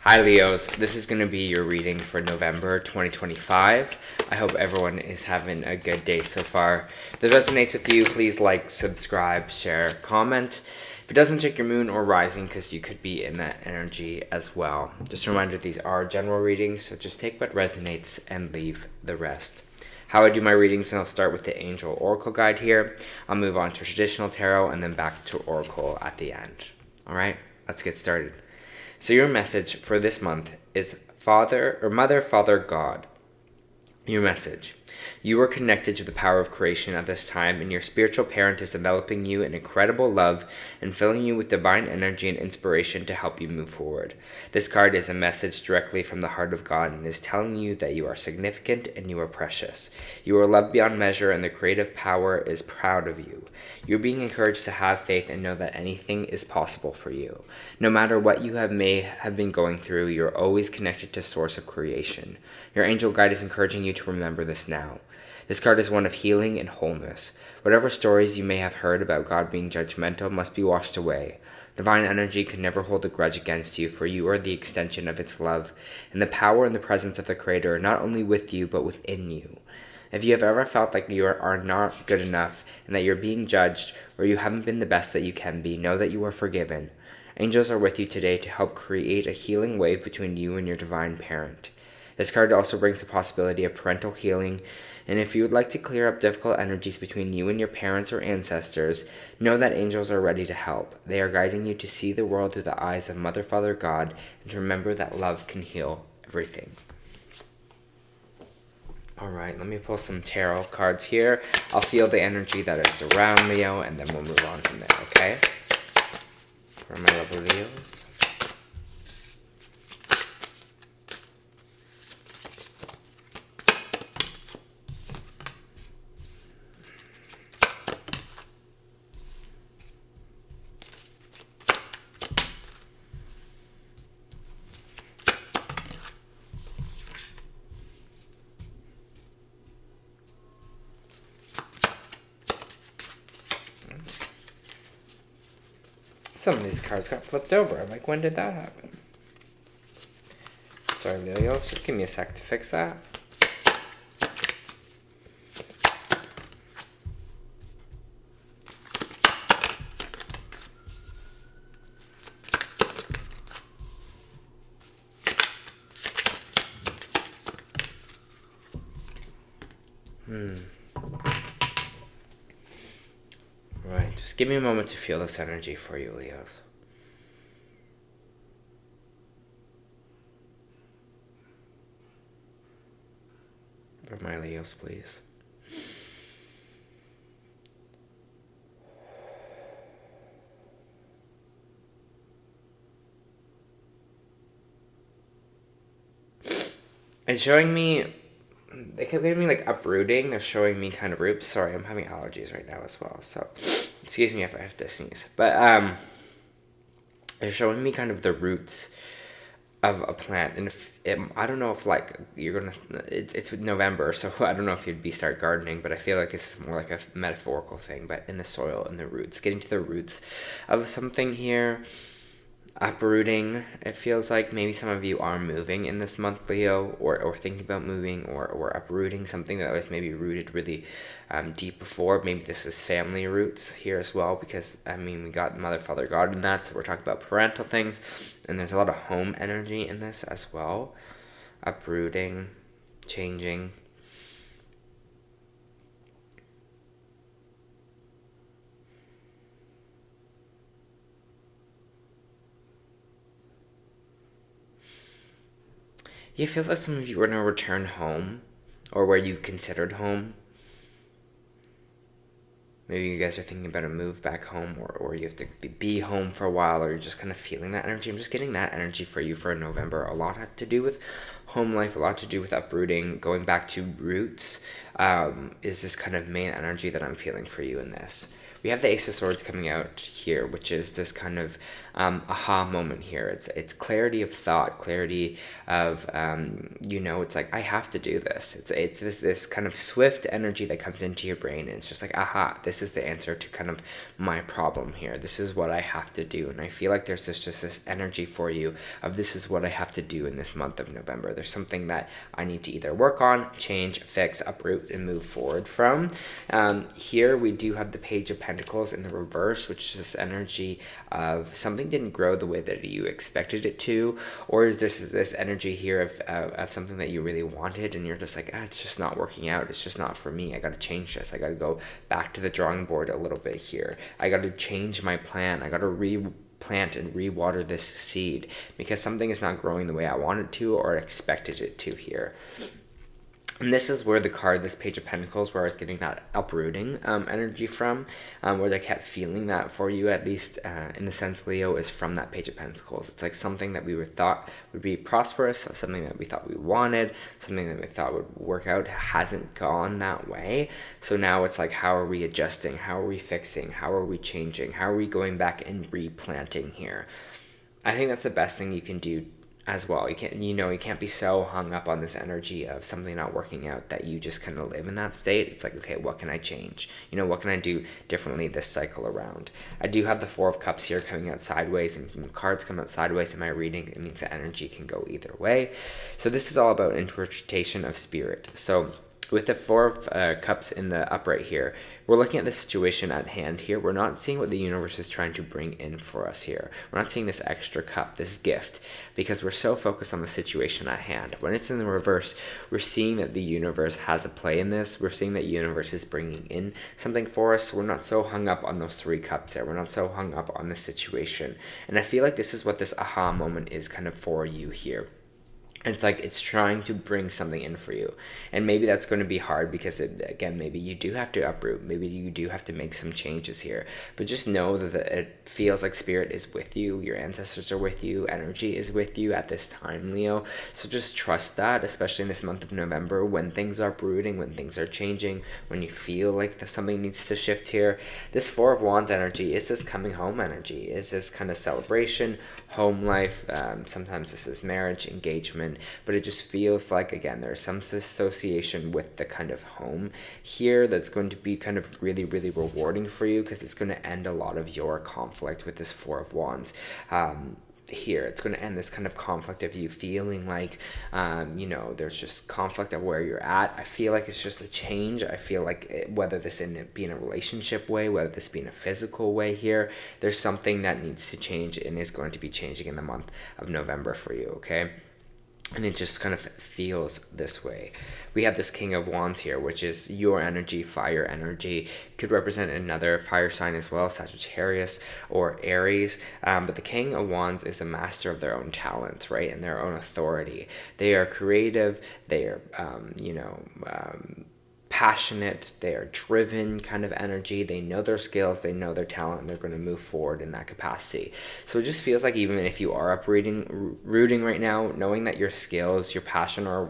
Hi Leos, this is going to be your reading for November 2025. I hope everyone is having a good day so far. If it resonates with you, please like, subscribe, share, comment. If it doesn't, check your moon or rising because you could be in that energy as well. Just a reminder, these are general readings, so just take what resonates and leave the rest. How I do my readings, and I'll start with the Angel Oracle Guide here. I'll move on to traditional tarot and then back to Oracle at the end. Alright, let's get started. So your message for this month is Mother, Father, God. Your message. You are connected to the power of creation at this time, and your spiritual parent is enveloping you in incredible love and filling you with divine energy and inspiration to help you move forward. This card is a message directly from the heart of God and is telling you that you are significant and you are precious. You are loved beyond measure, and the creative power is proud of you. You're being encouraged to have faith and know that anything is possible for you. No matter what you may have been going through, you're always connected to source of creation. Your angel guide is encouraging you to remember this now. This card is one of healing and wholeness. Whatever stories you may have heard about God being judgmental must be washed away. Divine energy can never hold a grudge against you, for you are the extension of its love, and the power and the presence of the Creator are not only with you, but within you. If you have ever felt like you are not good enough, and that you're being judged, or you haven't been the best that you can be, know that you are forgiven. Angels are with you today to help create a healing wave between you and your divine parent. This card also brings the possibility of parental healing, and if you would like to clear up difficult energies between you and your parents or ancestors, know that angels are ready to help. They are guiding you to see the world through the eyes of Mother, Father, God, and to remember that love can heal everything. Alright, let me pull some tarot cards here. I'll feel the energy that is around Leo, and then we'll move on from there, okay? For my lovely Leos. Some of these cards got flipped over. I'm like, when did that happen? Sorry, Leo. Just give me a sec to fix that. Right, just give me a moment to feel this energy for you, Leos. For my Leos, please. It's showing me, they kept giving me like uprooting. They're showing me kind of roots. Sorry, I'm having allergies right now as well, so excuse me if I have to sneeze. But they're showing me kind of the roots of a plant, and I don't know if like you're gonna, it's November, so I don't know if you'd start gardening, but I feel like this is more like a metaphorical thing, but in the soil and the roots, getting to the roots of something here. Uprooting, it feels like maybe some of you are moving in this month, Leo, or thinking about moving, or uprooting something that was maybe rooted really deep before. Maybe this is family roots here as well, because I mean we got Mother, Father, God in that, so we're talking about parental things, and there's a lot of home energy in this as well. Uprooting, changing. It feels like some of you are going to return home, or where you considered home. Maybe you guys are thinking about a move back home, or you have to be home for a while, or you're just kind of feeling that energy. I'm just getting that energy for you for November. A lot had to do with home life, a lot to do with uprooting, going back to roots, is this kind of main energy that I'm feeling for you in this. we have the Ace of Swords coming out here, which is this kind of aha moment here. It's clarity of thought, clarity of it's like, I have to do this. It's this kind of swift energy that comes into your brain, and it's just like, aha, this is the answer to kind of my problem here. This is what I have to do. And I feel like there's just this energy for you of, this is what I have to do in this month of November. There's something that I need to either work on, change, fix, uproot, and move forward from. Here we do have the Page of Pentacles in the reverse, which is this energy of something didn't grow the way that you expected it to, or is this energy here of something that you really wanted, and you're just like, it's just not working out. It's just not for me. I got to change this. I got to go back to the drawing board a little bit here. I got to change my plan. I got to replant and rewater this seed because something is not growing the way I wanted to or expected it to here. And this is where the card, this Page of Pentacles, where I was getting that uprooting energy from, where I kept feeling that for you, at least in the sense, Leo, is from that Page of Pentacles. It's like something that we thought would be prosperous, something that we thought we wanted, something that we thought would work out, hasn't gone that way. So now it's like, how are we adjusting? How are we fixing? How are we changing? How are we going back and replanting here? I think that's the best thing you can do as well. You can't be so hung up on this energy of something not working out that you just kind of live in that state. It's like, okay, what can I change? What can I do differently this cycle around? I do have the Four of Cups here coming out sideways, and when cards come out sideways in my reading, it means the energy can go either way. So this is all about interpretation of spirit. So with the Four of Cups in the upright here, we're looking at the situation at hand here. We're not seeing what the universe is trying to bring in for us here. We're not seeing this extra cup, this gift, because we're so focused on the situation at hand. When it's in the reverse, we're seeing that the universe has a play in this. We're seeing that the universe is bringing in something for us. So we're not so hung up on those three cups there. We're not so hung up on the situation. And I feel like this is what this aha moment is kind of for you here. It's like it's trying to bring something in for you. And maybe that's going to be hard because, maybe you do have to uproot. Maybe you do have to make some changes here. But just know that it feels like spirit is with you. Your ancestors are with you. Energy is with you at this time, Leo. So just trust that, especially in this month of November, when things are uprooting, when things are changing, when you feel like something needs to shift here. This Four of Wands energy is this coming home energy. Is this kind of celebration, home life. Sometimes this is marriage, engagement. But it just feels like, again, there's some association with the kind of home here that's going to be kind of really, really rewarding for you, because it's going to end a lot of your conflict with this Four of Wands. Here it's going to end this kind of conflict of you feeling like there's just conflict of where you're at. I feel like it's just a change. I feel like whether this be in a relationship way, whether this be in a physical way here, there's something that needs to change and is going to be changing in the month of November for you, okay? And it just kind of feels this way. We have this King of Wands here, which is your energy, fire energy. Could represent another fire sign as well, Sagittarius or Aries. But the King of Wands is a master of their own talents, right? And their own authority. They are creative. They are, passionate, they are driven kind of energy. They know their skills, they know their talent, and they're going to move forward in that capacity. So it just feels like even if you are rooting right now, knowing that your skills, your passion, or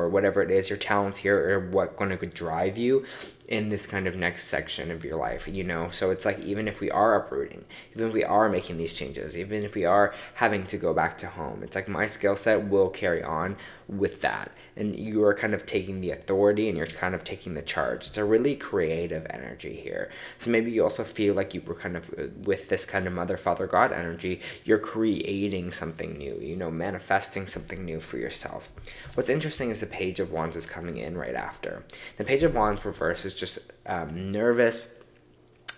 whatever it is, your talents here are what going to drive you in this kind of next section of your life, So it's like, even if we are uprooting, even if we are making these changes, even if we are having to go back to home, it's like my skill set will carry on with that. And you are kind of taking the authority and you're kind of taking the charge. It's a really creative energy here. So maybe you also feel like you were kind of, with this kind of Mother, Father, God energy, you're creating something new, manifesting something new for yourself. What's interesting is the Page of Wands is coming in right after. The Page of Wands reverse is just nervous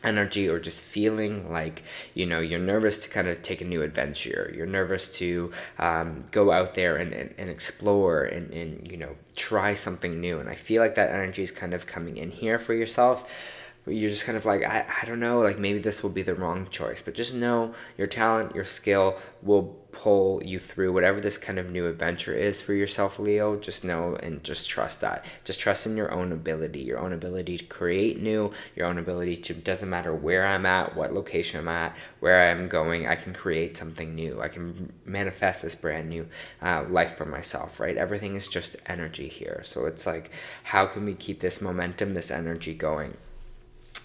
energy, or just feeling like you're nervous to kind of take a new adventure. You're nervous to go out there and explore and try something new. And I feel like that energy is kind of coming in here for yourself. You're just kind of like, I don't know, like maybe this will be the wrong choice, but just know your talent, your skill will pull you through whatever this kind of new adventure is for yourself, Leo. Just know and just trust that. Just trust in your own ability to create new, your own ability to, doesn't matter where I'm at, what location I'm at, where I'm going, I can create something new. I can manifest this brand new life for myself, right? Everything is just energy here. So it's like, how can we keep this momentum, this energy going?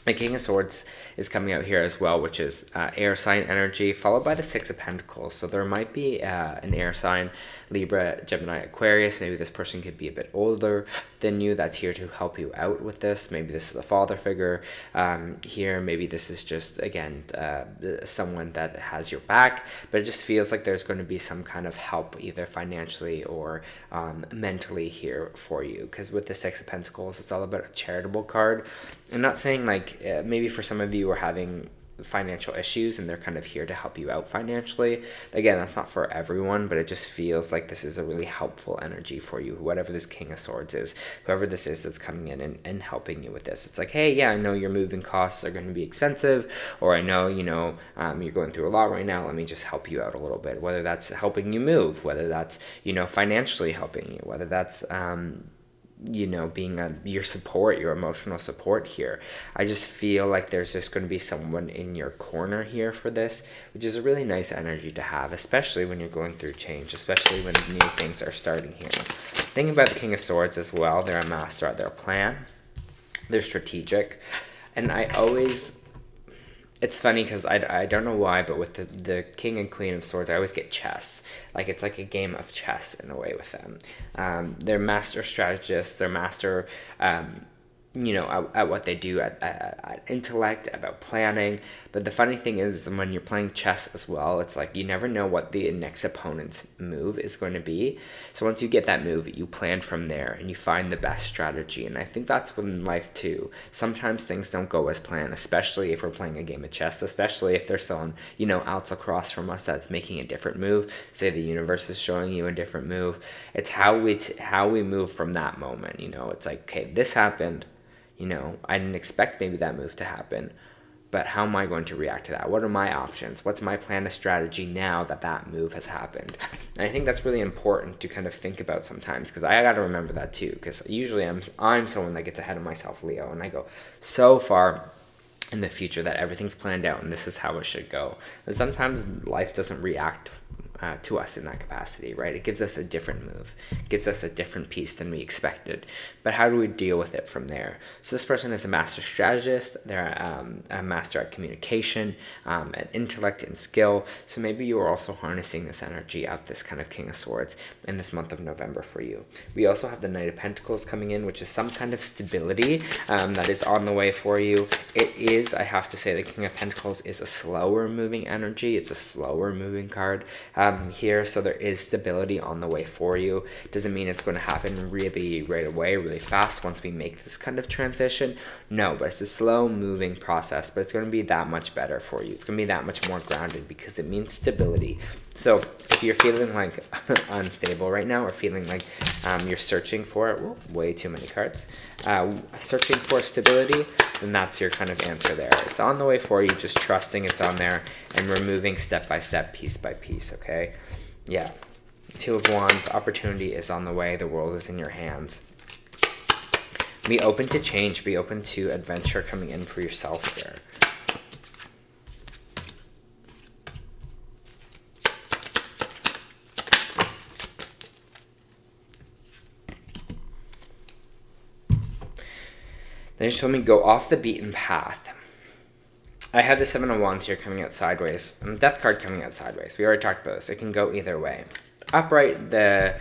The King of Swords is coming out here as well, which is air sign energy, followed by the Six of Pentacles. So there might be an air sign, Libra, Gemini, Aquarius. Maybe this person could be a bit older than you that's here to help you out with this. Maybe this is a father figure here. Maybe this is just, again, someone that has your back. But it just feels like there's going to be some kind of help, either financially or mentally here for you. Because with the Six of Pentacles, it's all about a charitable card. I'm not saying like maybe for some of you are having financial issues and they're kind of here to help you out financially. Again, that's not for everyone, but it just feels like this is a really helpful energy for you, whatever this King of Swords is, whoever this is that's coming in and helping you with this. It's like, hey, yeah, I know your moving costs are going to be expensive, or I know, you're going through a lot right now. Let me just help you out a little bit, whether that's helping you move, whether that's, financially helping you, whether that's, being your support, your emotional support here. I just feel like there's just going to be someone in your corner here for this, which is a really nice energy to have, especially when you're going through change, especially when new things are starting here. Think about the King of Swords as well. They're a master at their plan. They're strategic. And it's funny because I don't know why, but with the King and Queen of Swords, I always get chess. Like, it's like a game of chess in a way with them. They're master strategists. They're master, at what they do, at intellect, about planning. But the funny thing is, when you're playing chess as well, it's like you never know what the next opponent's move is going to be. So once you get that move, you plan from there and you find the best strategy. And I think that's in life too. Sometimes things don't go as planned, especially if we're playing a game of chess, especially if there's someone, else across from us that's making a different move. Say the universe is showing you a different move. It's how we move from that moment. It's like, okay, this happened. I didn't expect maybe that move to happen, but how am I going to react to that? What are my options? What's my plan of strategy now that move has happened? And I think that's really important to kind of think about sometimes, because I got to remember that too, because usually I'm someone that gets ahead of myself, Leo, and I go so far in the future that everything's planned out and this is how it should go. And sometimes life doesn't react to us in that capacity, right? It gives us a different move, it gives us a different piece than we expected. But how do we deal with it from there? So this person is a master strategist. They're a master at communication, at intellect and skill. So maybe you are also harnessing this energy of this kind of King of Swords in this month of November for you. We also have the Knight of Pentacles coming in, which is some kind of stability that is on the way for you. It is, I have to say, the King of Pentacles is a slower moving energy. It's a slower moving card here, so there is stability on the way for you. Doesn't mean it's going to happen really right away, really fast once we make this kind of transition. No, but it's a slow moving process, but it's going to be that much better for you. It's going to be that much more grounded because it means stability. So if you're feeling like unstable right now, or feeling like you're searching for it, way too many cards, searching for stability, then that's your kind of answer there. It's on the way for you, just trusting it's on there, and we're moving step by step, piece by piece, okay? Yeah. Two of Wands, opportunity is on the way, the world is in your hands. Be open to change, be open to adventure coming in for yourself here. They just told me go off the beaten path. I have the Seven of Wands here coming out sideways, and the Death card coming out sideways. We already talked about this. It can go either way. Upright, the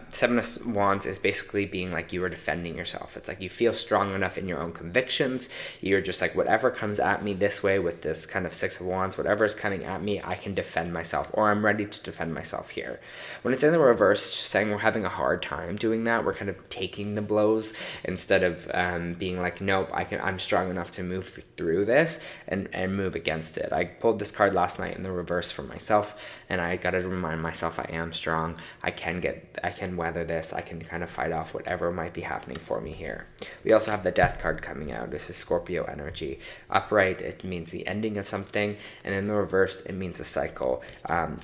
Seven of Wands is basically being like you are defending yourself. It's like you feel strong enough in your own convictions. You're just like, whatever comes at me this way with this kind of Six of Wands, whatever is coming at me, I can defend myself, or I'm ready to defend myself here. When it's in the reverse, it's just saying we're having a hard time doing that. We're kind of taking the blows instead of being like, nope, I'm strong enough to move through this and move against it. I pulled this card last night in the reverse for myself, and I got to remind myself I am strong. I can weather this. I can kind of fight off whatever might be happening for me here. We also have the Death card coming out. This is Scorpio energy. Upright, it means the ending of something, and in the reversed, it means a cycle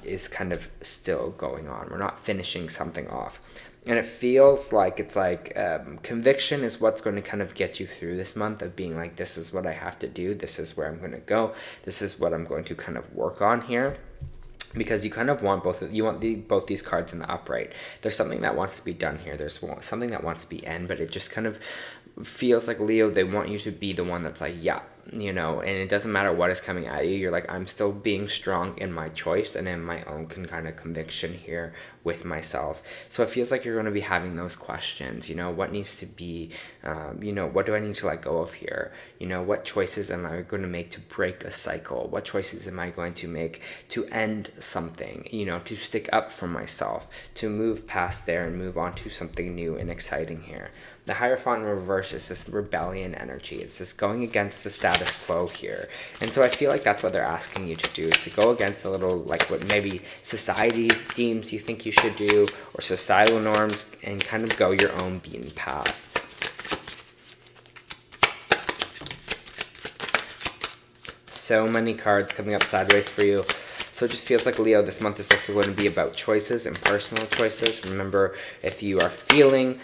is kind of still going on. We're not finishing something off. And it feels like it's like conviction is what's going to kind of get you through this month of being like, this is what I have to do. This is where I'm going to go. This is what I'm going to kind of work on here. Because you kind of want both these cards in the upright. There's something that wants to be done here. There's something that wants to be end, but it just kind of feels like, Leo, they want you to be the one that's like, yeah, you know, and it doesn't matter what is coming at you. You're like, I'm still being strong in my choice and in my own kind of conviction here with myself. So it feels like you're going to be having those questions, you know, what needs to be, you know, what do I need to let go of here? You know, what choices am I going to make to break a cycle? What choices am I going to make to end something, you know, to stick up for myself, to move past there and move on to something new and exciting here. The Hierophant in reverse is this rebellion energy. It's this going against the status quo here. And so I feel like that's what they're asking you to do, is to go against a little, like, what maybe society deems you think you should do, or societal norms, and kind of go your own beaten path. So many cards coming up sideways for you. So it just feels like, Leo, this month is also going to be about choices and personal choices. Remember, if you are feeling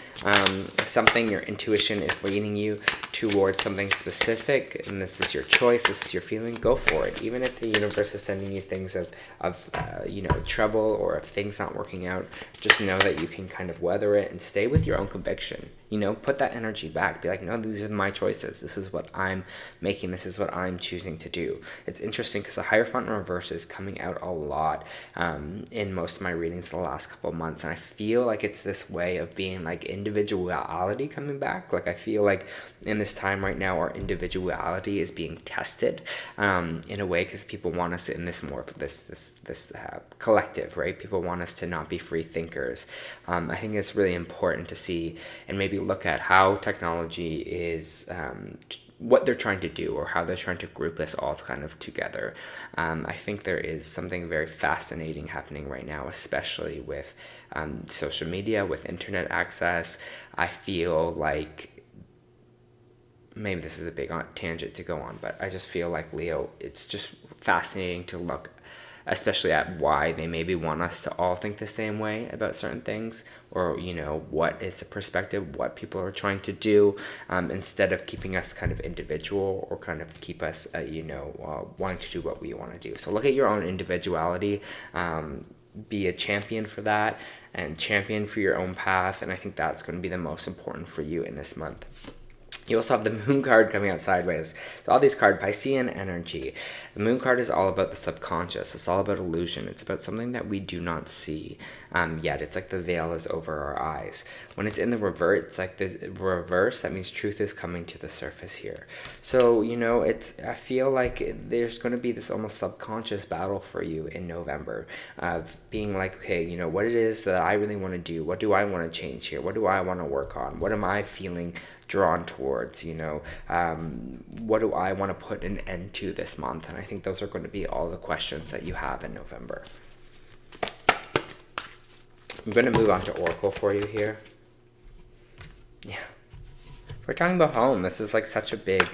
something, your intuition is leading you towards something specific, and this is your choice, this is your feeling, go for it. Even if the universe is sending you things of you know, trouble, or if things not working out, just know that you can kind of weather it and stay with your own conviction. You know, put that energy back. Be like, no, these are my choices. This is what I'm making. This is what I'm choosing to do. It's interesting because the Hierophant in reverse is coming out a lot in most of my readings the last couple of months. And I feel like it's this way of being like individuality coming back. Like, I feel like in this time right now, our individuality is being tested in a way, because people want us in this more of this collective, right? People want us to not be free thinkers. I think it's really important to see and maybe look at how technology is what they're trying to do, or how they're trying to group us all kind of together. I think there is something very fascinating happening right now, especially with social media, with internet access. I feel like, maybe this is a big tangent to go on, but I just feel like, Leo, it's just fascinating to look especially at why they maybe want us to all think the same way about certain things, or, you know, what is the perspective, what people are trying to do, instead of keeping us kind of individual, or kind of keep us, wanting to do what we want to do. So look at your own individuality, be a champion for that, and champion for your own path, and I think that's going to be the most important for you in this month. You also have the Moon card coming out sideways. So all these cards, Piscean energy. The Moon card is all about the subconscious. It's all about illusion. It's about something that we do not see yet. It's like the veil is over our eyes. When it's in the reverse, it's like the reverse. That means truth is coming to the surface here. So, you know, I feel like there's going to be this almost subconscious battle for you in November of being like, okay, you know, what it is that I really want to do. What do I want to change here? What do I want to work on? What am I feeling drawn towards, you know, what do I want to put an end to this month? And I think those are going to be all the questions that you have in November. I'm going to move on to Oracle for you here. Yeah. We're talking about home. This is like such a big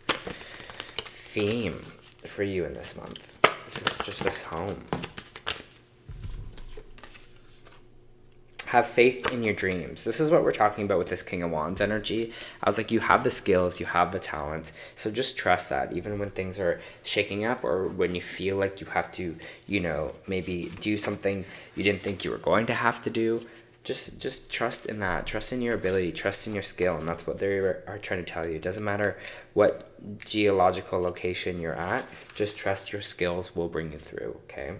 theme for you in this month. This is just this home. Have faith in your dreams. This is what we're talking about with this King of Wands energy. I was like, you have the skills, you have the talents, so just trust that even when things are shaking up, or when you feel like you have to, you know, maybe do something you didn't think you were going to have to do. Just trust in that. Trust in your ability. Trust in your skill. And that's what they are trying to tell you. It doesn't matter what geological location you're at. Just trust your skills will bring you through, okay?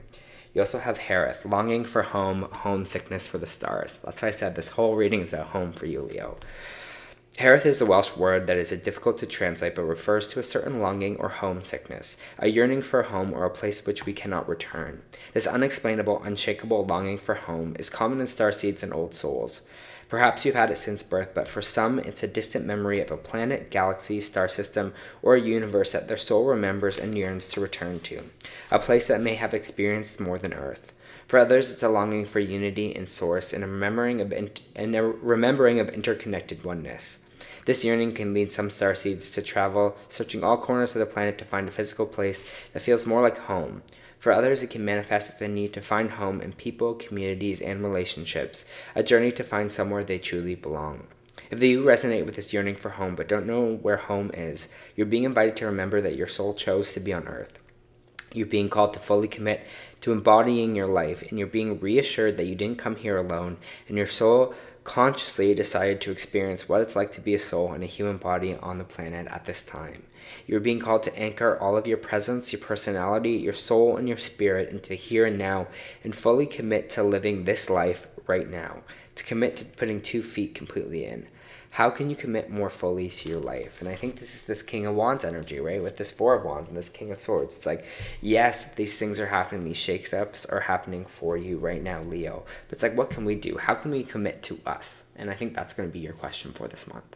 You also have Harith, longing for home, homesickness for the stars. That's why I said this whole reading is about home for you, Leo. Harith is a Welsh word that is difficult to translate, but refers to a certain longing or homesickness, a yearning for a home or a place which we cannot return. This unexplainable, unshakable longing for home is common in starseeds and old souls. Perhaps you've had it since birth, but for some, it's a distant memory of a planet, galaxy, star system, or a universe that their soul remembers and yearns to return to, a place that may have experienced more than Earth. For others, it's a longing for unity in source and a remembering of interconnected oneness. This yearning can lead some starseeds to travel, searching all corners of the planet to find a physical place that feels more like home. For others, it can manifest as a need to find home in people, communities, and relationships, a journey to find somewhere they truly belong. If you resonate with this yearning for home but don't know where home is, you're being invited to remember that your soul chose to be on Earth. You're being called to fully commit to embodying your life, and you're being reassured that you didn't come here alone, and your soul consciously decided to experience what it's like to be a soul in a human body on the planet at this time. You're being called to anchor all of your presence, your personality, your soul, and your spirit into here and now, and fully commit to living this life right now. To commit to putting 2 feet completely in. How can you commit more fully to your life? And I think this is this King of Wands energy, right? With this Four of Wands and this King of Swords. It's like, yes, these things are happening. These shakeups are happening for you right now, Leo. But it's like, what can we do? How can we commit to us? And I think that's going to be your question for this month.